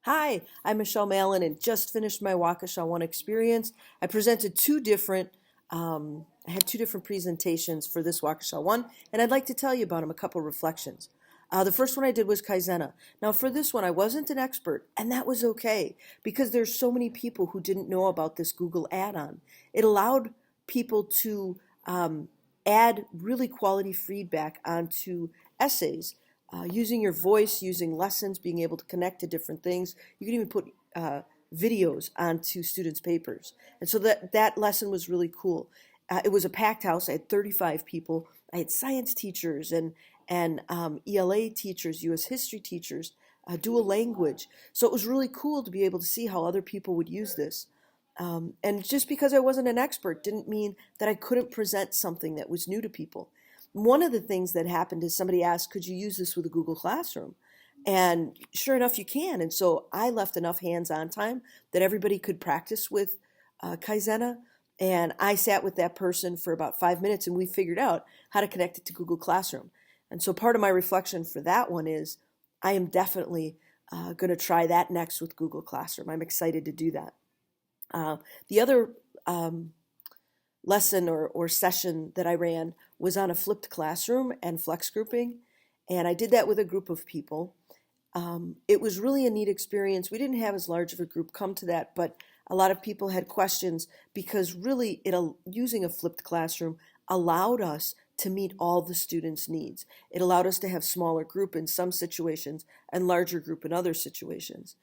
Hi, I'm Michelle Mallon and just finished my Waukesha One experience. I presented I had two different presentations for this Waukesha One, and I'd like to tell you about them, a couple reflections. The first one I did was Kaizena. Now for this one, I wasn't an expert, and that was okay because there's so many people who didn't know about this Google add-on. It allowed people to add really quality feedback onto essays using your voice, using lessons, being able to connect to different things. You can even put videos onto students' papers. And so that lesson was really cool. It was a packed house. I had 35 people. I had science teachers and ELA teachers, U.S. history teachers, dual language. So it was really cool to be able to see how other people would use this. And just because I wasn't an expert didn't mean that I couldn't present something that was new to people. One of the things that happened is somebody asked, could you use this with a Google Classroom? And sure enough, you can. And so I left enough hands-on time that everybody could practice with Kaizena. And I sat with that person for about 5 minutes and we figured out how to connect it to Google Classroom. And so part of my reflection for that one is I am definitely going to try that next with Google Classroom. I'm excited to do that. The other lesson or session that I ran was on a flipped classroom and flex grouping. And I did that with a group of people. It was really a neat experience. We didn't have as large of a group come to that, but a lot of people had questions because really using a flipped classroom allowed us to meet all the students' needs. It allowed us to have smaller group in some situations and larger group in other situations.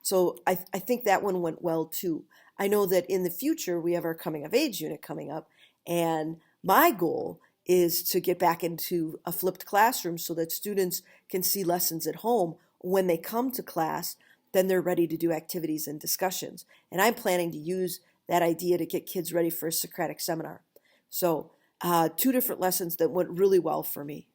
So I think that one went well too. I know that in the future we have our coming of age unit coming up, and my goal is to get back into a flipped classroom so that students can see lessons at home. When they come to class, then they're ready to do activities and discussions. And I'm planning to use that idea to get kids ready for a Socratic seminar. So two different lessons that went really well for me.